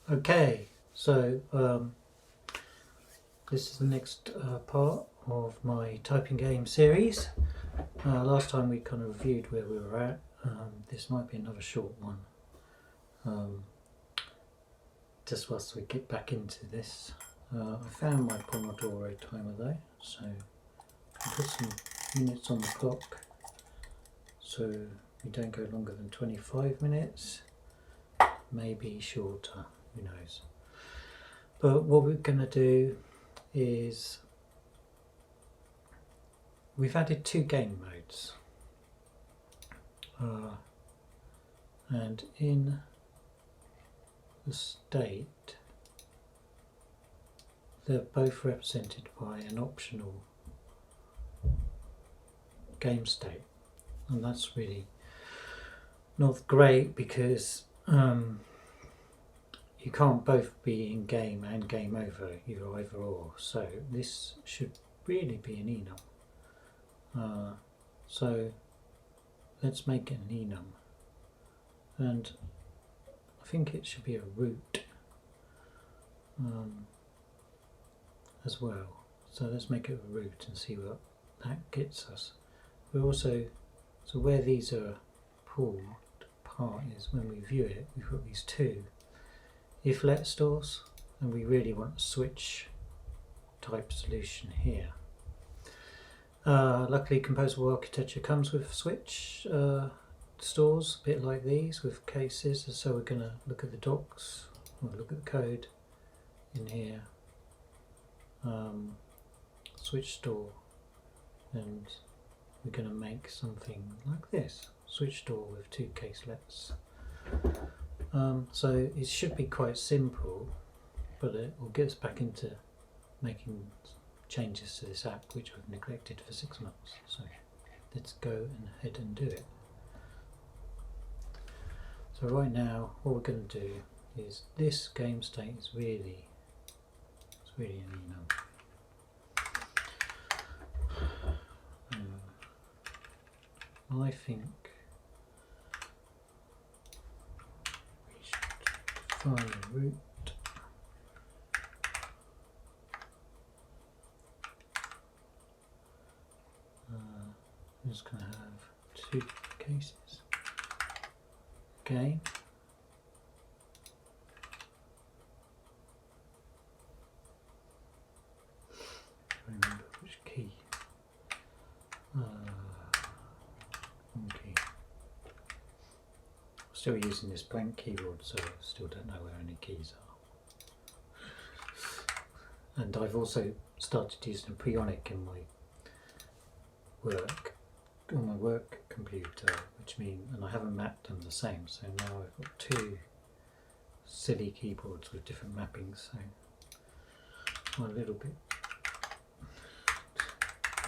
Okay, so this is the next part of my typing game series. Last time we kind of reviewed where we were at. This might be another short one. Just whilst we get back into this. I found my Pomodoro timer though, so I put some minutes on the clock so we don't go longer than 25 minutes, maybe shorter, who knows. But what we're going to do is we've added 2 game modes, and in the state they're both represented by an optional game state, and that's really not great because you can't both be in game and game over, you're either or, so this should really be an enum. So let's make it an enum, and I think it should be a root as well, so let's make it a root and see what that gets us. We also, so where these are pulled apart is when we view it, we've got these 2 if-let stores, and we really want a switch type solution here. Luckily composable architecture comes with switch stores, a bit like these with cases, so we're going to look at the docs, or look at the code in here, switch store, and we're going to make something like this, switch store with 2 caselets. So it should be quite simple, but it will get us back into making changes to this app which I've neglected for 6 months. So let's go ahead and do it. So right now what we're going to do is this game state is really an enum. I think we should define a root. I'm just going to have 2 cases. Okay. Remember which key. Okay. I'm still using this blank keyboard, so I still don't know where any keys are. And I've also started using a Prionic in my work, on my work computer, which means, and I haven't mapped them the same, so now I've got 2 silly keyboards with different mappings, so I'm a little bit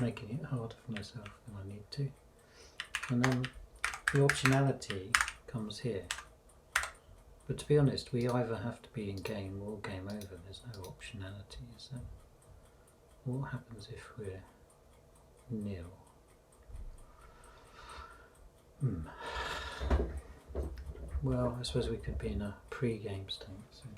making it harder for myself than I need to. And then the optionality comes here, but to be honest we either have to be in game or game over, there's no optionality, is there? What happens if we're nil? Well, I suppose we could be in a pre-game state. So,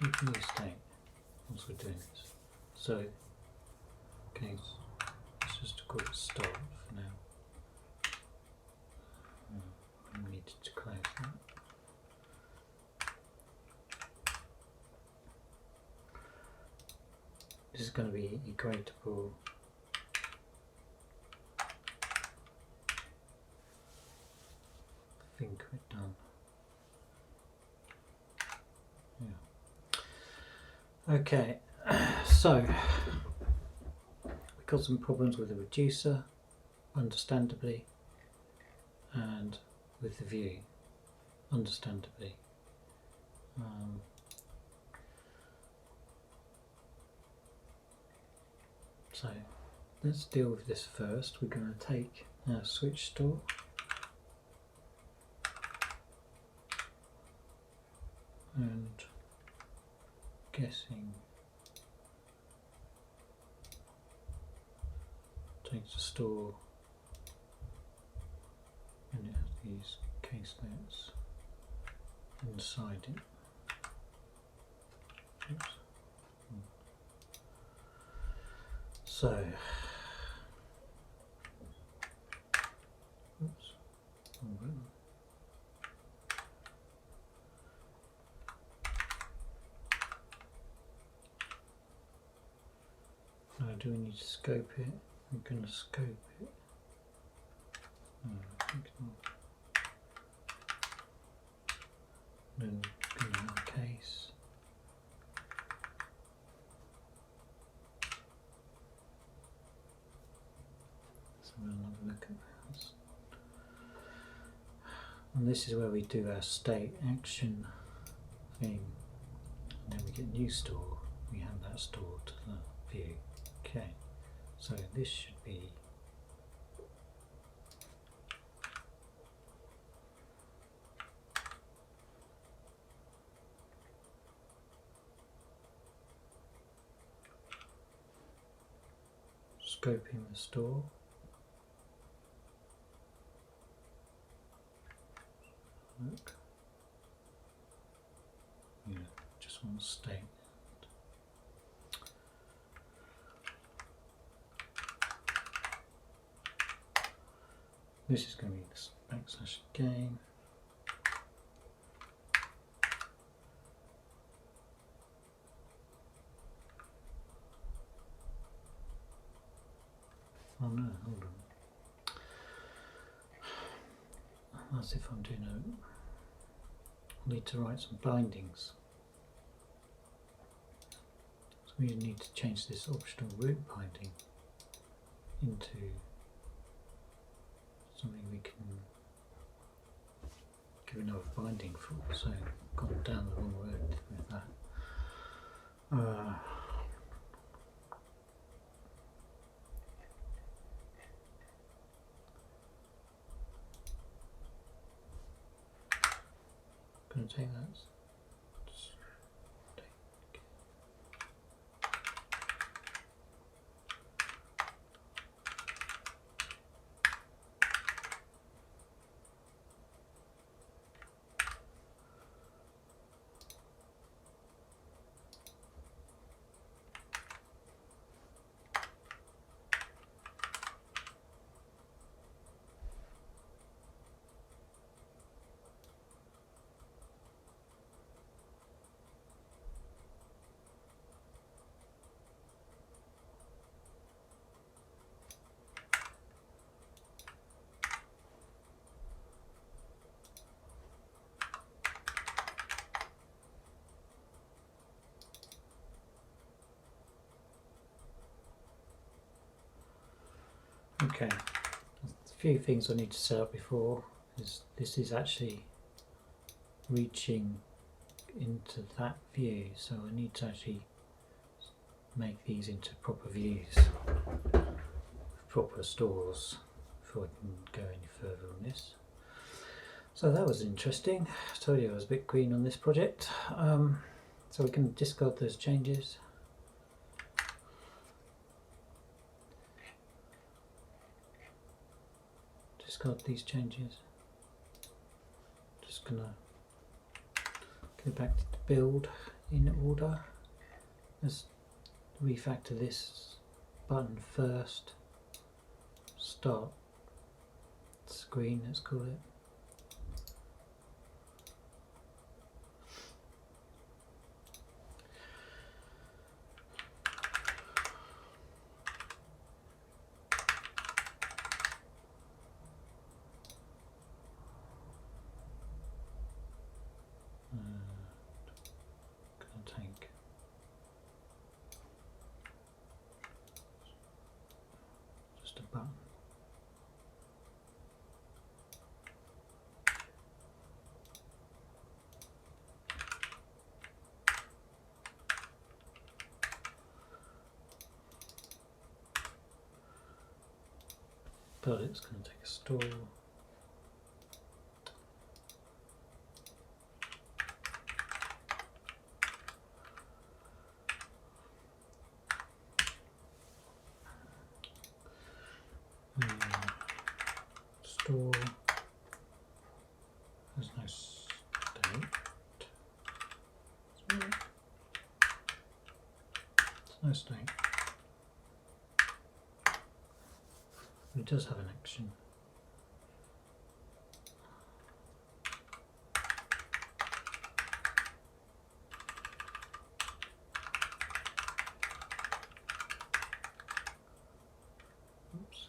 we can use state once we're doing this. So, okay, let's just call it start for now. I need to close that. This is going to be equatable. I think we're done. Yeah. Okay, so we've got some problems with the reducer, understandably, and with the view, understandably. So let's deal with this first. We're going to take our switch store, and guessing takes a store and it has these case notes inside it. Oops. So, oops. Now, do we need to scope it? I'm going to scope it. No, I think not. Then in our case. So we'll have a look at that. And this is where we do our state action thing. And then we get new store. We have that stored to the view. Okay. So this should be scoping the store. Look. Yeah, just one state. This is going to be this backslash again. Oh no, hold on. As if I'm doing I need to write some bindings. So we need to change this optional root binding into something we can give another binding for. So I've gone down the wrong road with that. Going to take that. Okay, a few things I need to set up before is this is actually reaching into that view, so I need to actually make these into proper views, proper stores before I can go any further on this. So that was interesting. I told you I was a bit green on this project. So we can discard those changes. Discard these changes. Just gonna go back to the build in order. Let's refactor this button first. Start screen, let's call it. Take just a button. But it's going to take a store. Store StartScreen. It does have an action. Oops.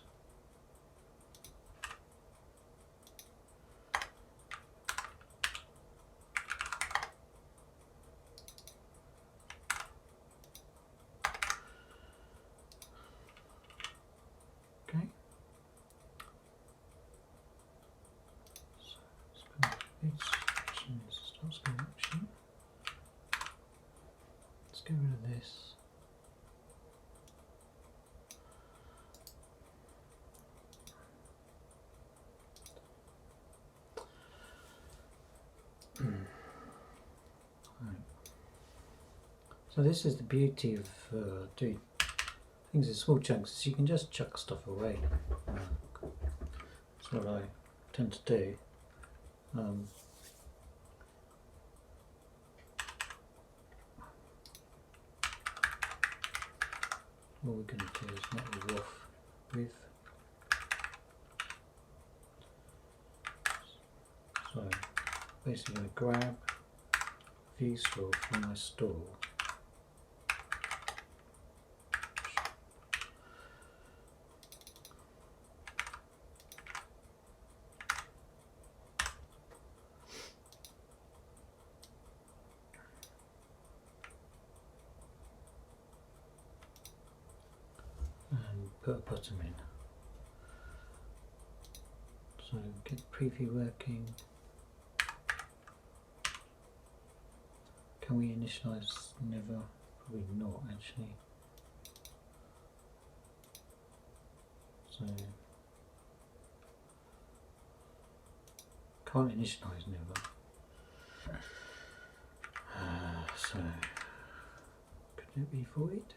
Okay. Each action is a StartScreen action. Let's get rid of this. Right. So this is the beauty of doing things in small chunks, is you can just chuck stuff away. That's what I tend to do. What we're going to do is not waff with. So basically going to grab view store from my store. And put a button in. So get the preview working. Can we initialize? Never. Probably not actually. So can't initialize never. So could it be void?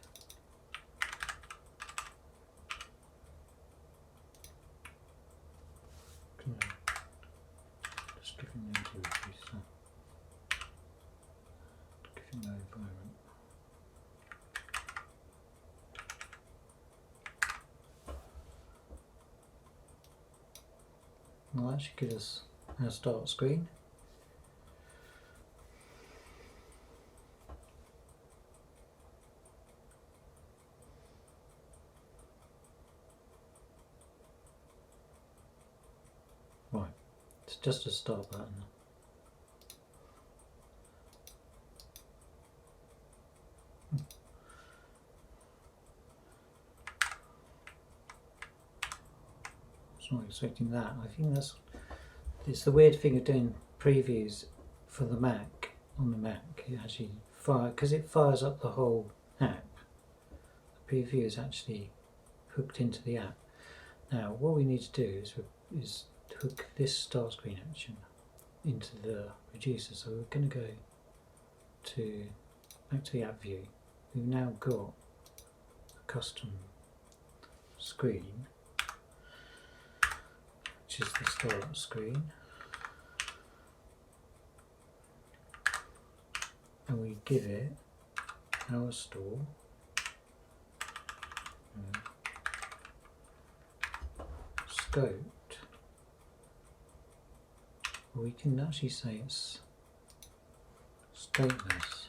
Just give him the reducer. Give him no environment. Well, that should give us our start screen. Right, it's just a start button. I was not expecting that. I think it's the weird thing of doing previews for the Mac, on the Mac. It actually because it fires up the whole app. The preview is actually hooked into the app. Now what we need to do is hook this start screen action into the reducer. So we're going to go back to the app view. We've now got a custom screen, which is the start screen, and we give it our store, scoped. We can actually say it's stateless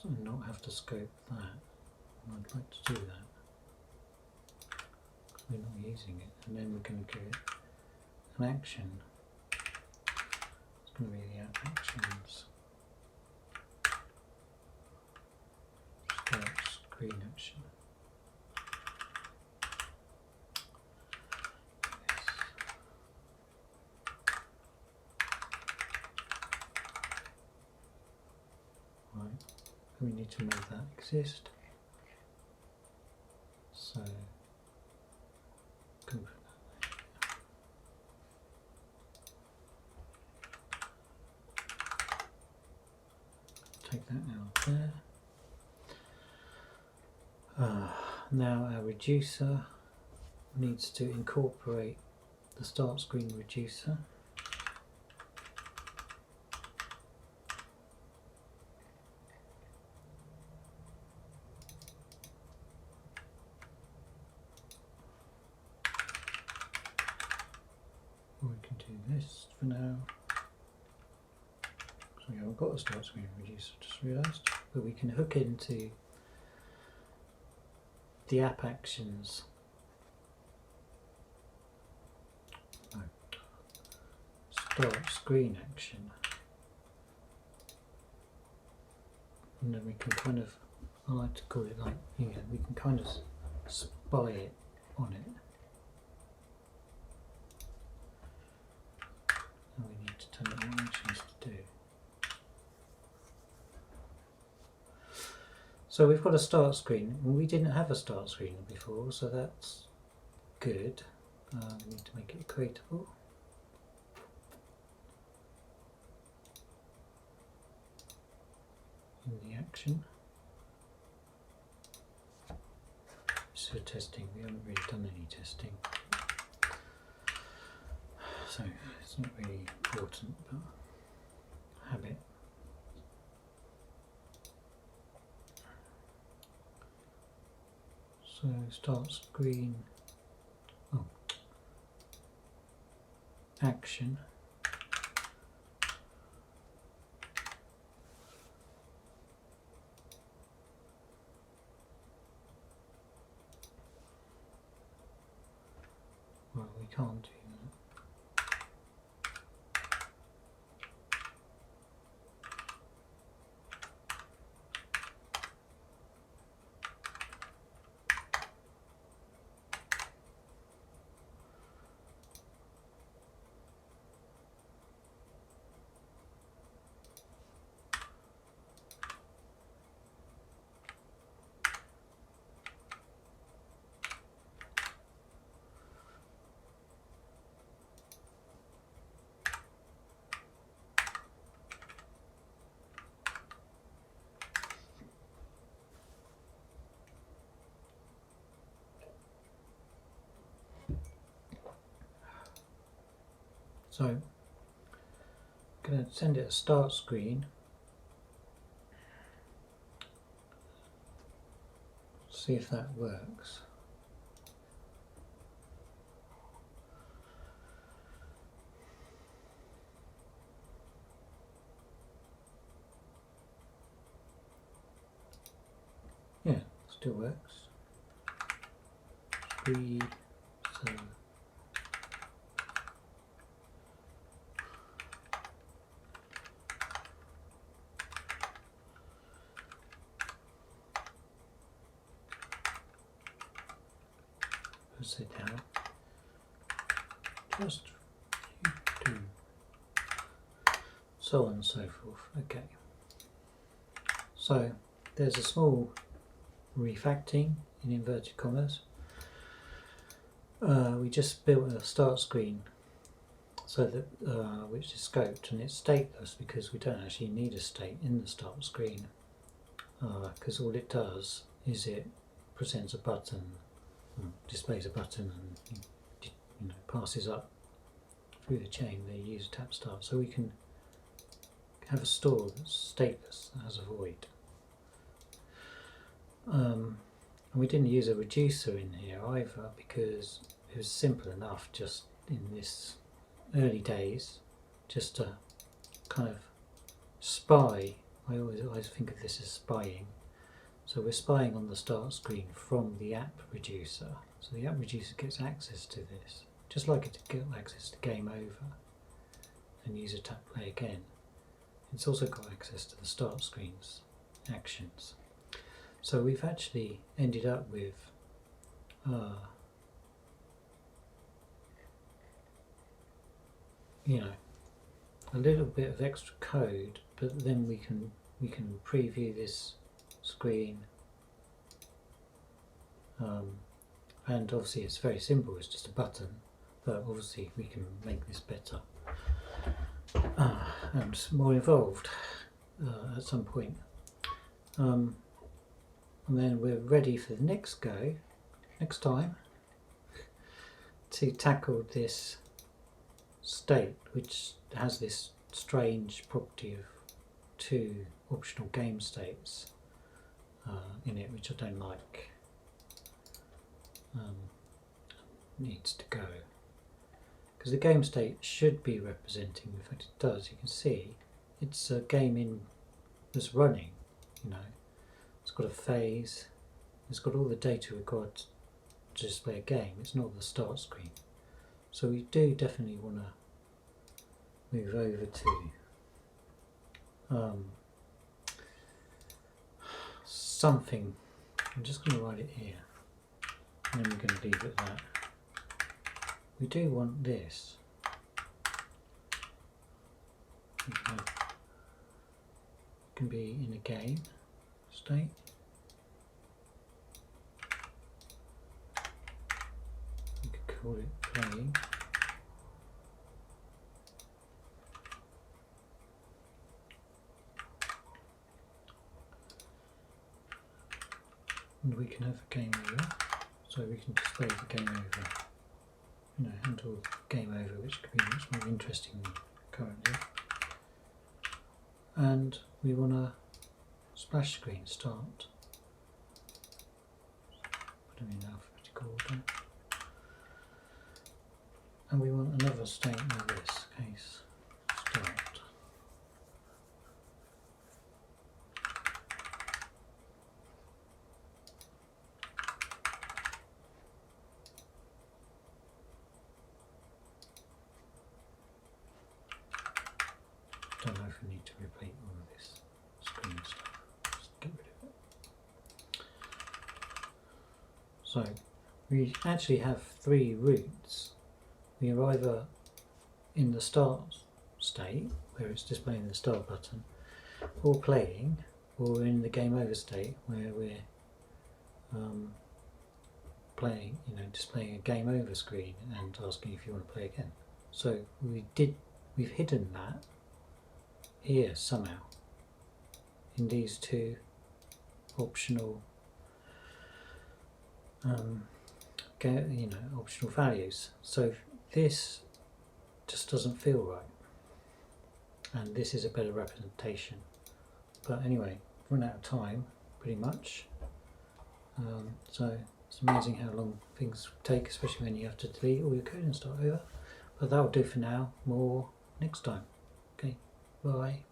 and not have to scope that. I'd like to do that because we're not using it. And then we're going to give it an action. It's going to be the app actions. Start screen action. We need to make that exist. So can put that there. Take that out there. Now our reducer needs to incorporate the start screen reducer. or we can do this for now. So we haven't got a start screen reducer, just realised, but we can hook into the app actions. No. Start screen action, and then we can kind of, I like to call it like, we can kind of spy it on it. And we need to tell it what actions to do. So we've got a start screen, and we didn't have a start screen before, so that's good. We need to make it creatable. In the action. So testing, we haven't really done any testing, so it's not really important, but habit. So start screen, action. Well, we can't do that. So I'm going to send it a start screen. See if that works. Yeah, still works. Speed, so sit down. Just do so on and so forth. Okay. So there's a small refactoring in inverted commas. We just built a start screen so that which is scoped, and it's stateless because we don't actually need a state in the start screen, because all it does is it presents a button, displays a button, and passes up through the chain the user tap start. So we can have a store that's stateless, that has a void. And we didn't use a reducer in here either because it was simple enough just in this early days just to kind of spy. I always think of this as spying. So we're spying on the start screen from the app reducer. So the app reducer gets access to this, just like it gets access to game over and user tap play again. It's also got access to the start screen's actions. So we've actually ended up with a little bit of extra code, but then we can preview this screen, and obviously it's very simple, it's just a button, but obviously we can make this better and more involved at some point. And then we're ready for the next time, to tackle this state, which has this strange property of two optional game states in it, which I don't like. Needs to go. because the game state should be representing, in fact it does, you can see it's a game that's running, you know, it's got a phase, it's got all the data required to display a game, it's not the start screen. So we do definitely want to move over to something. I'm just going to write it here, and then we're going to leave it at that. We do want this. It can be in a game state. We could call it playing. And we can have a game over, so we can display the game over, you know, handle game over, which could be much more interesting than currently. And we want a splash screen start. Put them in alphabetical order. And we want another state in this case, start. Don't know if we need to repeat all of this screen stuff. Just get rid of it. So we actually have three routes. We are either in the start state, where it's displaying the start button, or playing, or in the game over state, where we're playing, you know, displaying a game over screen and asking if you want to play again. So we've hidden that here somehow in these two optional optional values. So this just doesn't feel right, and this is a better representation. But anyway, run out of time pretty much. So it's amazing how long things take, especially when you have to delete all your code and start over. But that'll do for now. More next time. Okay, bye.